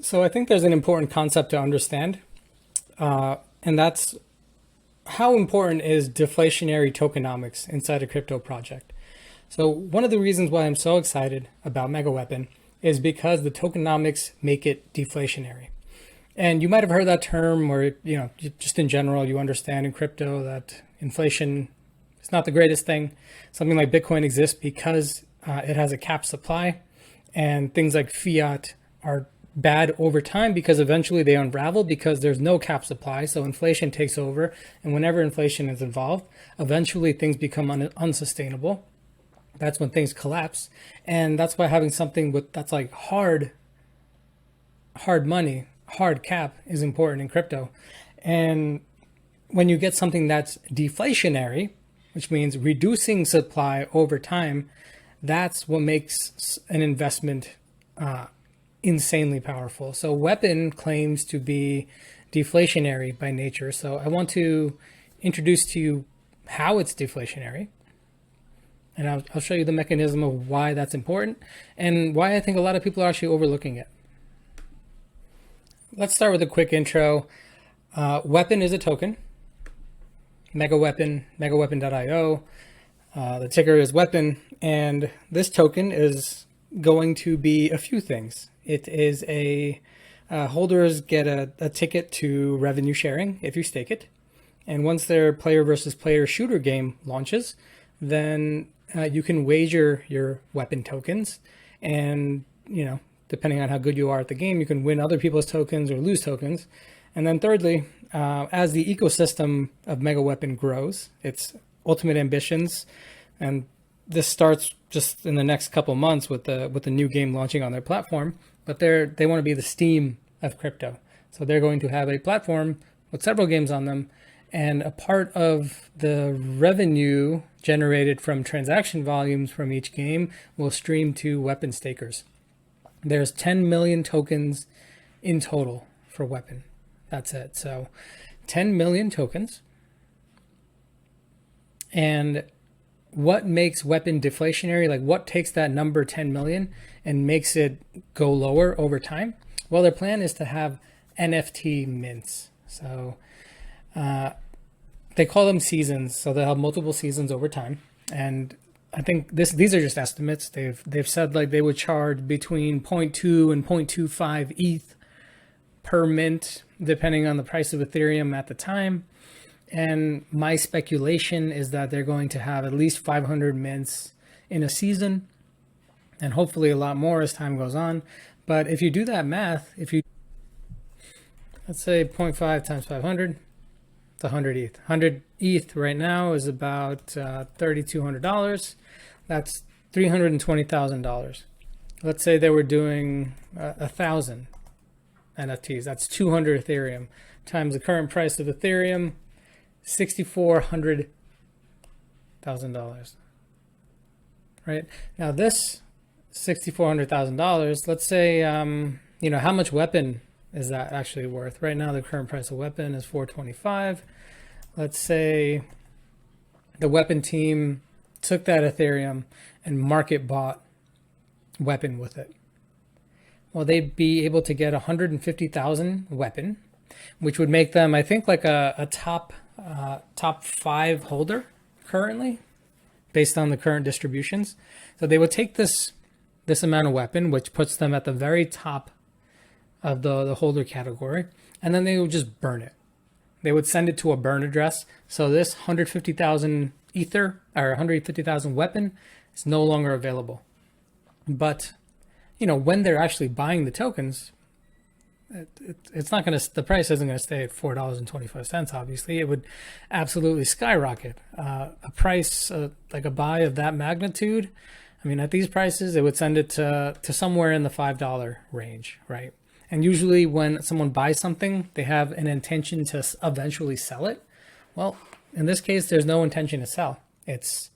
So I think there's an important concept to understand, and that's how important is deflationary tokenomics inside a crypto project. So one of the reasons why I'm so excited about MEGAWEAPON is because the tokenomics make it deflationary. And you might have heard that term, or just in general, you understand in crypto that inflation is not the greatest thing. Something like Bitcoin exists because it has a capped supply, and things like fiat are bad over time because eventually they unravel because there's no cap supply. So inflation takes over, and whenever inflation is involved, eventually things become unsustainable. That's when things collapse, and that's why having something that's like hard money, hard cap is important in crypto. And when you get something that's deflationary, which means reducing supply over time, that's what makes an investment insanely powerful. So Weapon claims to be deflationary by nature. So I want to introduce to you how it's deflationary. And I'll show you the mechanism of why that's important and why I think a lot of people are actually overlooking it. Let's start with a quick intro. Weapon is a token. MEGAWEAPON, megaweapon.io. The ticker is Weapon. And this token is going to be a few things. It is holders get a ticket to revenue sharing if you stake it. And once their player versus player shooter game launches, then you can wager your weapon tokens. And, depending on how good you are at the game, you can win other people's tokens or lose tokens. And then thirdly, as the ecosystem of MEGAWEAPON grows, its ultimate ambitions, and this starts just in the next couple months with the new game launching on their platform, but they want to be the Steam of crypto. So they're going to have a platform with several games on them, and a part of the revenue generated from transaction volumes from each game will stream to weapon stakers. There's 10 million tokens in total for Weapon. That's it. So 10 million tokens. And what makes Weapon deflationary? Like what takes that number 10 million and makes it go lower over time? Well, their plan is to have NFT mints. So they call them seasons. So they'll have multiple seasons over time. And I think these are just estimates. They've said like they would charge between 0.2 and 0.25 ETH per mint, depending on the price of Ethereum at the time. And my speculation is that they're going to have at least 500 mints in a season, and hopefully a lot more as time goes on. But if you do that math, let's say 0.5 times 500, it's 100 ETH. 100 ETH right now is about $3,200. That's $320,000. Let's say they were doing 1,000 NFTs. That's 200 Ethereum times the current price of Ethereum, $6,400,000. Right now, this $6,400,000. Let's say, how much Weapon is that actually worth? Right now, the current price of Weapon is 425. Let's say the Weapon team took that Ethereum and market bought Weapon with it. Well, they'd be able to get 150,000 Weapon, which would make them, I think, like a top 5 holder currently, based on the current distributions. So they would take this amount of Weapon, which puts them at the very top of the holder category, and then they would just burn it. They would send it to a burn address. So this 150,000 Ether or 150,000 Weapon is no longer available. But when they're actually buying the tokens, it's not going to, the price isn't going to stay at $4.25. Obviously, it would absolutely skyrocket. A price like a buy of that magnitude, I mean, at these prices, it would send it to somewhere in the $5 range, right? And usually when someone buys something, they have an intention to eventually sell it. Well, in this case, there's no intention to sell. It's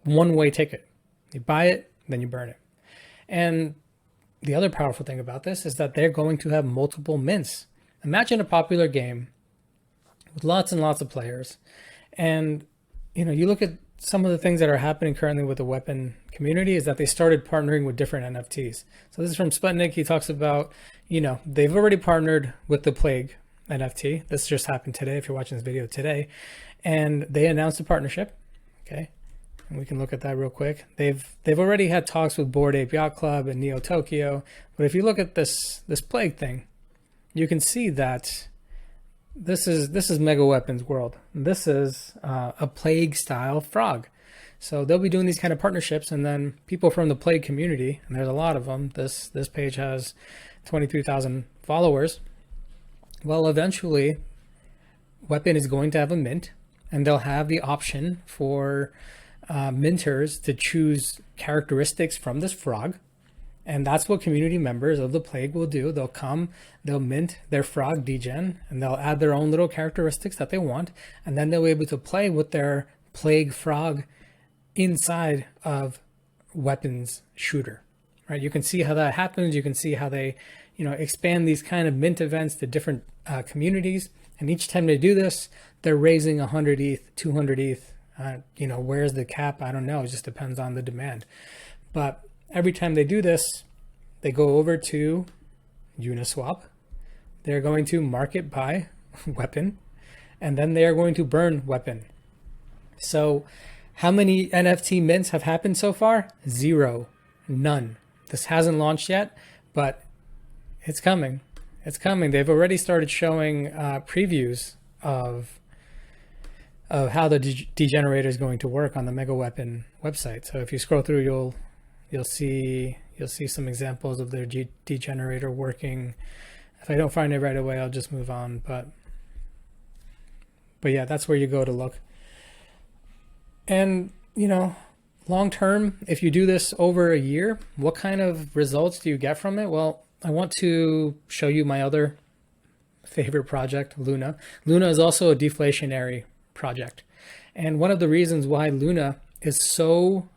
one-way ticket. You buy it, then you burn it. And the other powerful thing about this is that they're going to have multiple mints. Imagine a popular game with lots and lots of players. And, you look at some of the things that are happening currently with the weapon community is that they started partnering with different NFTs. So this is from Sputnik. He talks about, they've already partnered with the Plague NFT. This just happened today, if you're watching this video today. And they announced a partnership. Okay. And we can look at that real quick. They've already had talks with Bored Ape Yacht Club and Neo Tokyo. But if you look at this Plague thing, you can see that this is MEGAWEAPON's world. This is a Plague style frog. So they'll be doing these kind of partnerships, and then people from the Plague community, and there's a lot of them. This page has 23,000 followers. Well, eventually, Weapon is going to have a mint, and they'll have the option for minters to choose characteristics from this frog. And that's what community members of the Plague will do. They'll come, they'll mint their frog degen, and they'll add their own little characteristics that they want. And then they'll be able to play with their Plague frog inside of Weapon's shooter, right? You can see how that happens. You can see how they, expand these kind of mint events to different communities. And each time they do this, they're raising 100 ETH, 200 ETH. Where's the cap? I don't know. It just depends on the demand. But every time they do this, they go over to Uniswap. They're going to market buy Weapon, and then they are going to burn Weapon. So how many NFT mints have happened so far? 0. None. This hasn't launched yet, but it's coming. It's coming. They've already started showing previews of how the degenerator is going to work on the MEGAWEAPON website. So if you scroll through, you'll see some examples of their degenerator working. If I don't find it right away, I'll just move on. But yeah, that's where you go to look. And long term, if you do this over a year, what kind of results do you get from it? Well, I want to show you my other favorite project, Luna. Luna is also a deflationary project. And one of the reasons why Luna is so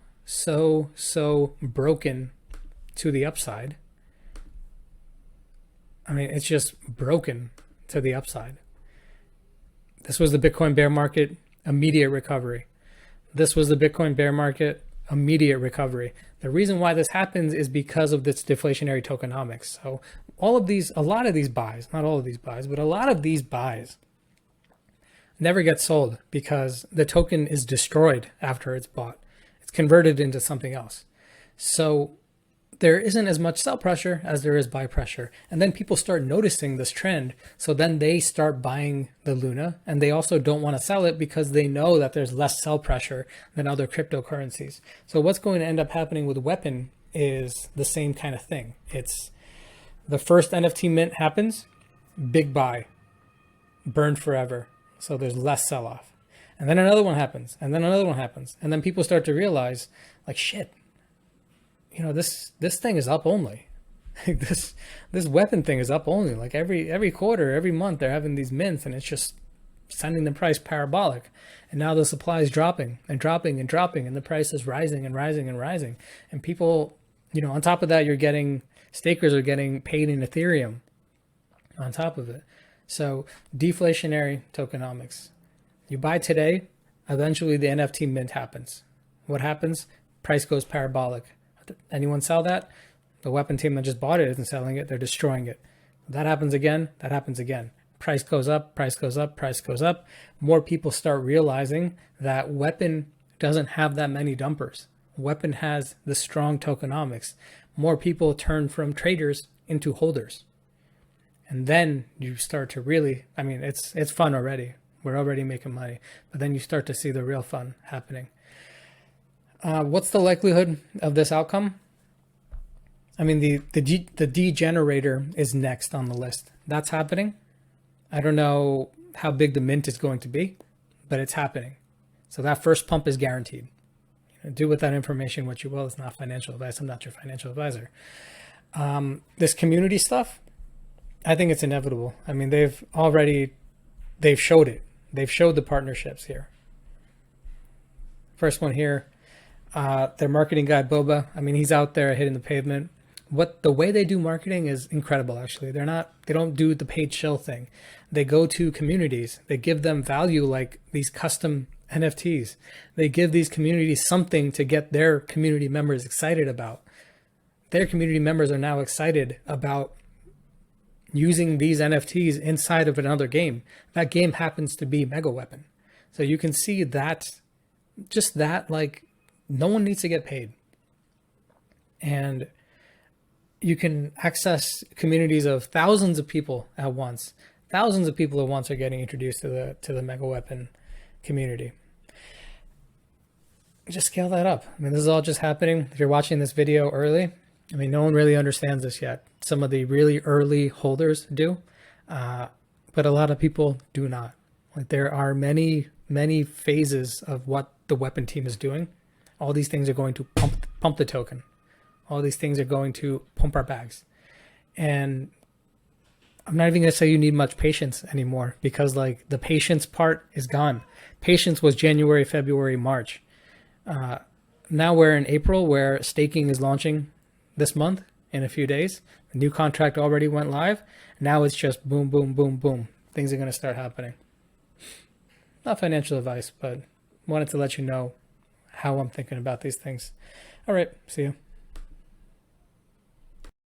broken to the upside. I mean, it's just broken to the upside. This was the Bitcoin bear market, immediate recovery. This was the Bitcoin bear market, immediate recovery. The reason why this happens is because of this deflationary tokenomics. So a lot of these buys, not all of these buys, but a lot of these buys never get sold because the token is destroyed after it's bought. Converted into something else. So there isn't as much sell pressure as there is buy pressure. And then people start noticing this trend. So then they start buying the Luna, and they also don't want to sell it because they know that there's less sell pressure than other cryptocurrencies. So what's going to end up happening with Weapon is the same kind of thing. It's the first NFT mint happens, big buy, burned forever. So there's less sell off. And then another one happens, and then another one happens. And then people start to realize, like, shit, this thing is up only. this Weapon thing is up only. Like every quarter, every month, they're having these mints, and it's just sending the price parabolic. And now the supply is dropping and dropping and dropping, and the price is rising and rising and rising. And people, on top of that, stakers are getting paid in Ethereum on top of it. So deflationary tokenomics. You buy today, eventually the NFT mint happens. What happens? Price goes parabolic. Anyone sell that? The Weapon team that just bought it isn't selling it, they're destroying it. That happens again, that happens again. Price goes up, price goes up, price goes up. More people start realizing that Weapon doesn't have that many dumpers. Weapon has the strong tokenomics. More people turn from traders into holders. And then you start to really, it's fun already. We're already making money, but then you start to see the real fun happening. What's the likelihood of this outcome? The degenerator is next on the list. That's happening. I don't know how big the mint is going to be, but it's happening. So that first pump is guaranteed. Do with that information what you will. It's not financial advice. I'm not your financial advisor. This community stuff, I think it's inevitable. They've showed it. They've showed the partnerships here. First one here, their marketing guy, Boba. He's out there hitting the pavement. The way they do marketing is incredible, actually. They don't do the paid shill thing. They go to communities. They give them value like these custom NFTs. They give these communities something to get their community members excited about. Their community members are now excited about using these NFTs inside of another game. That game happens to be MEGAWEAPON. So you can see that, just that, like, no one needs to get paid. And you can access communities of thousands of people at once. Thousands of people at once are getting introduced to the MEGAWEAPON community. Just scale that up. I mean, this is all just happening. If you're watching this video early, I mean, no one really understands this yet. Some of the really early holders do, but a lot of people do not. Like, there are many, many phases of what the weapon team is doing. All these things are going to pump the token. All these things are going to pump our bags. And I'm not even going to say you need much patience anymore, because like the patience part is gone. Patience was January, February, March. Now we're in April, where staking is launching this month in a few days. The new contract already went live. Now it's just boom, boom, boom, boom. Things are going to start happening. Not financial advice, but wanted to let you know how I'm thinking about these things. All right, see you.